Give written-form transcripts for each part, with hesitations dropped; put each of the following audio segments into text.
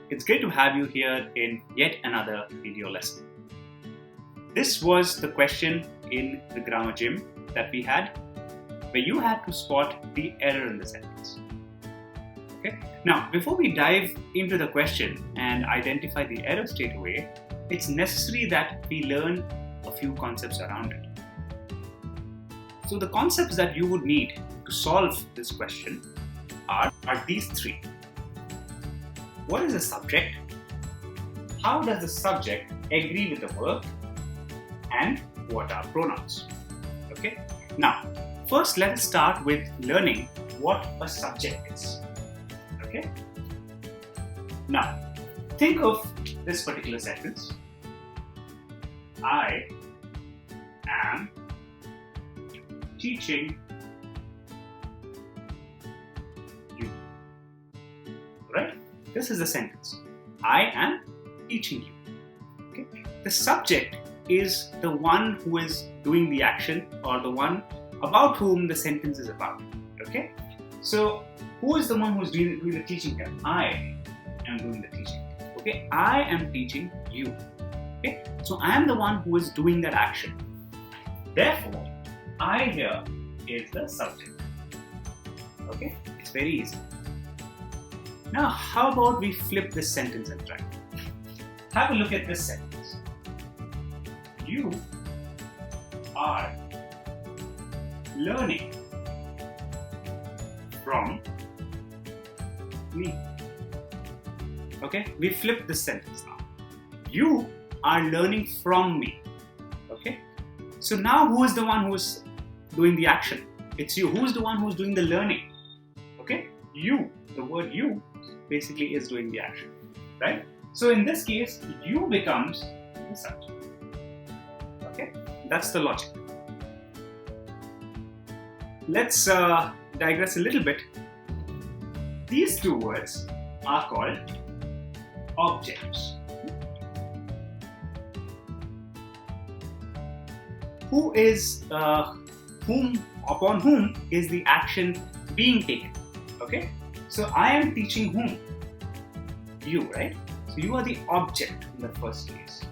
It's great to have you here in yet another video lesson. This was the question in the grammar gym that we had, where you had to spot the error in the sentence. Okay? Now, before we dive into the question and identify the error straight away, it's necessary that we learn a few concepts around it. So the concepts that you would need to solve this question are these three. What is the subject? How does the subject agree with the verb? And what are pronouns? Okay. Now, first let us start with learning what a subject is. Okay. Now, think of this particular sentence. I am teaching you. Right? This is the sentence. I am teaching you. Okay? The subject is the one who is doing the action, or the one about whom the sentence is about. Okay? So, who is the one who is doing the teaching here? I am doing the teaching. Okay? I am teaching you. Okay? So, I am the one who is doing that action. Therefore, I here is the subject. Okay? It's very easy. Now, how about we flip this sentence and try? Have a look at this sentence. You are learning from me. Okay? We flip this sentence now. You are learning from me. Okay? So now who is the one who is doing the action? It's you. Who is the one who is doing the learning? Okay? You. The word you basically is doing the action. Right? So in this case, you becomes the subject. Okay? That's the logic. Let's digress a little bit. These two words are called objects. Who is upon whom is the action being taken? Okay? So I am teaching whom? You, right? So you are the object in the first case.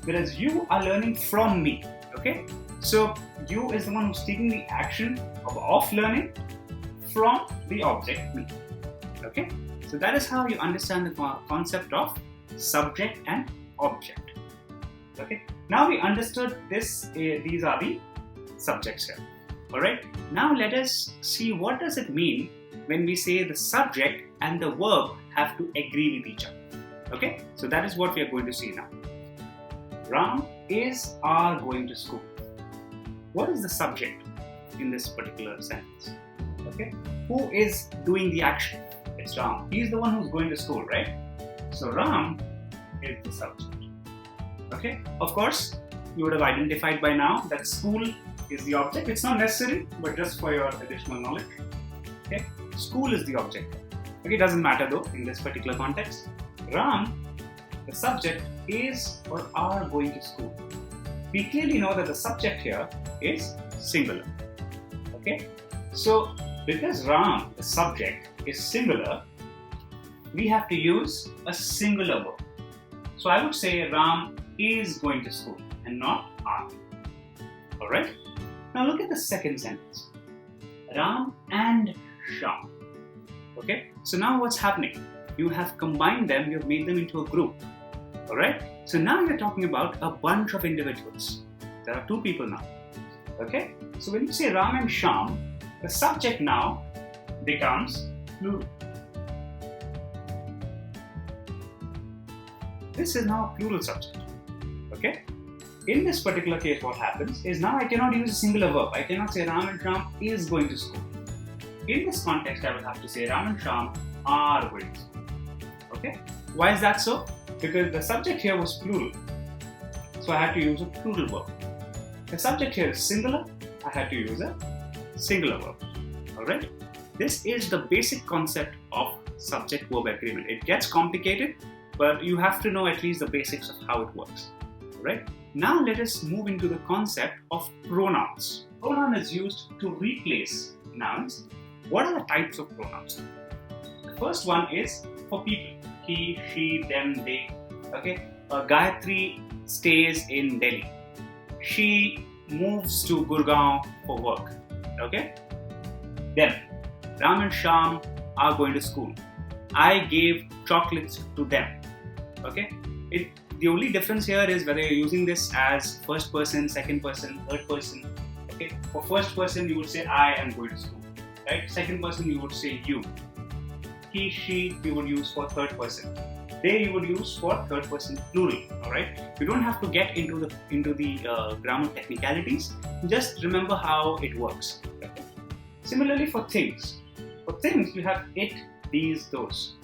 Whereas you are learning from me. Okay? So you is the one who's taking the action of learning from the object me. Okay? So that is how you understand the concept of subject and object. Okay? Now we understood this. These are the subjects here. Alright? Now let us see what does it mean when we say the subject and the verb have to agree with each other. Okay? So that is what we are going to see now. Ram are going to school. What is the subject in this particular sentence? Okay? Who is doing the action? It's Ram. He is the one who's going to school, right? So Ram is the subject. Okay? Of course, you would have identified by now that school is the object. It's not necessary, but just for your additional knowledge. Okay? School is the object. Okay, it doesn't matter though in this particular context. Ram, the subject, is or are going to school. We clearly know that the subject here is singular. Okay? So, because Ram, the subject, is singular, we have to use a singular verb. So I would say Ram is going to school and not are. Alright? Now look at the second sentence. Ram and Shyam. Okay? So now what's happening? You have combined them, you have made them into a group. Alright? So now you're talking about a bunch of individuals. There are two people now. Okay? So when you say Ram and Shyam, the subject now becomes plural. This is now a plural subject. Okay? In this particular case, what happens is now I cannot use a singular verb. I cannot say Ram and Shyam is going to school. In this context, I will have to say Ram and Shyam are going to school. Okay? Why is that so? Because the subject here was plural. So I had to use a plural verb. The subject here is singular. I had to use a singular verb. Alright? This is the basic concept of subject-verb agreement. It gets complicated, but you have to know at least the basics of how it works. Right? Now let us move into the concept of pronouns. Pronoun is used to replace nouns. What are the types of pronouns? The first one is for people. he, she, them, they. Okay. Gayatri stays in Delhi. She moves to Gurgaon for work. Okay. Them. Ram and Sham are going to school. I gave chocolates to them. Okay. The only difference here is whether you're using this as first person, second person, third person. Okay. For first person, you would say I am going to school. Right. Second person, you would say you. He, she, you would use for third person. They, you would use for third person plural. All right. You don't have to get into the grammar technicalities. Just remember how it works. Okay? Similarly, for things. For things, you have it, these, those.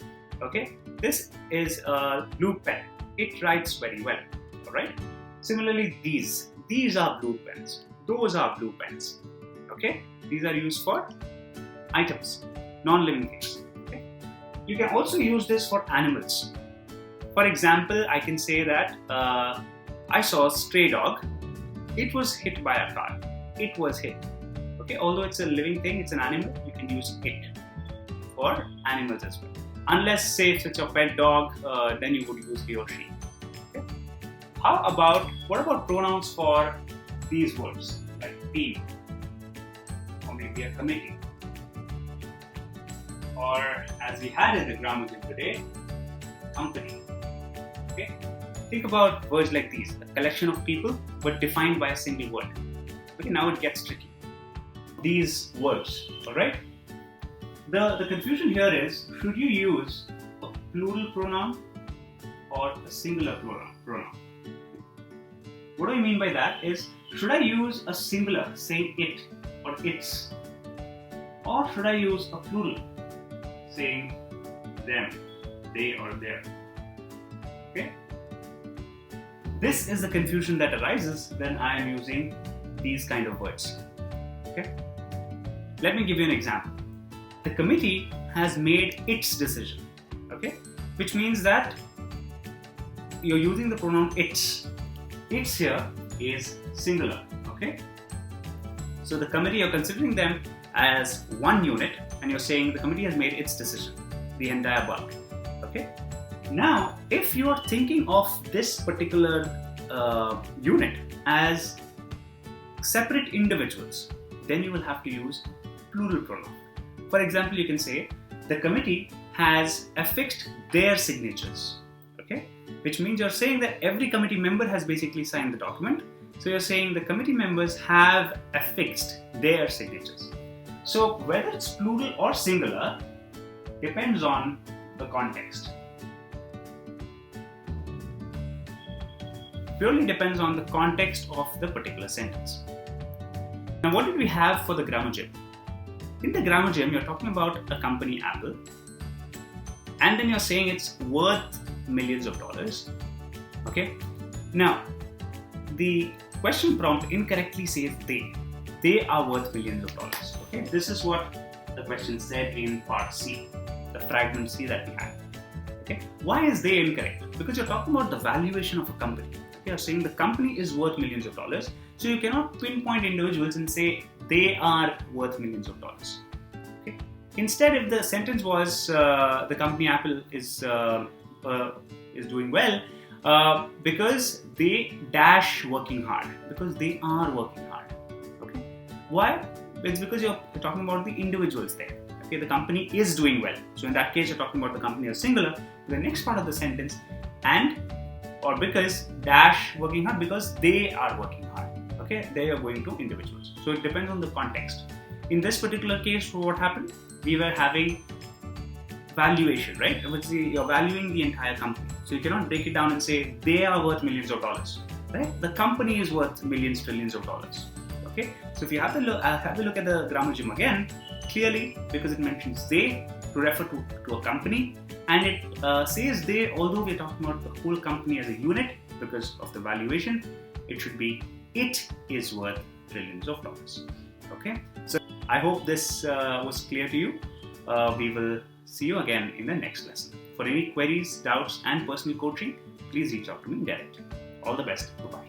Okay. This is a blue pen. It writes very well. All right. Similarly, these are blue pens. Those are blue pens. Okay. These are used for items, non-living things. Okay. You can also use this for animals. For example, I can say that I saw a stray dog. It was hit by a car. It was hit. Okay. Although it's a living thing, it's an animal. You can use it for animals as well. Unless, say, if it's your pet dog, then you would use he or she. Okay. What about pronouns for these words, like team, or maybe a committee, or as we had in the grammar gym today, company. Okay. Think about words like these, a collection of people, but defined by a single word. Okay, now it gets tricky. These words, all right. The confusion here is, should you use a plural pronoun or a singular pronoun? What do I mean by that is, should I use a singular, saying it or its? Or should I use a plural, saying them, they or their? Okay? This is the confusion that arises when I am using these kind of words. Okay? Let me give you an example. The committee has made its decision, okay? Which means that you're using the pronoun its. Its here is singular, okay? So the committee, you're considering them as one unit and you're saying the committee has made its decision, the entire bulk, okay? Now, if you are thinking of this particular unit as separate individuals, then you will have to use plural pronoun. For example, you can say, the committee has affixed their signatures, okay? Which means you're saying that every committee member has basically signed the document. So you're saying the committee members have affixed their signatures. So whether it's plural or singular depends on the context. Purely depends on the context of the particular sentence. Now, what did we have for the grammar gym? In the grammar gym, you're talking about a company, Apple, and then you're saying it's worth millions of dollars. Okay. Now, the question prompt incorrectly says they are worth millions of dollars. Okay. This is what the question said in part C, the fragment C that we had. Okay. Why is they incorrect? Because you're talking about the valuation of a company. You're saying the company is worth millions of dollars, so you cannot pinpoint individuals and say they are worth millions of dollars. Okay. Instead, if the sentence was the company Apple is doing well because they dash working hard, because they are working hard. Okay. Why? It's because you're talking about the individuals there. Okay. The company is doing well. So in that case, you're talking about the company as singular. The next part of the sentence, or because dash working hard, because they are working hard. Okay, they are going to individuals. So it depends on the context. In this particular case, what happened? We were having valuation, right? You're valuing the entire company. So you cannot break it down and say they are worth millions of dollars, right? The company is worth millions, trillions of dollars. Okay, so if you have a look at the grammar gym again, clearly because it mentions they to refer to a company. And it says they, although we're talking about the whole company as a unit because of the valuation, it should be it is worth trillions of dollars. Okay, so I hope this was clear to you. We will see you again in the next lesson. For any queries, doubts, and personal coaching, please reach out to me directly. All the best. Goodbye.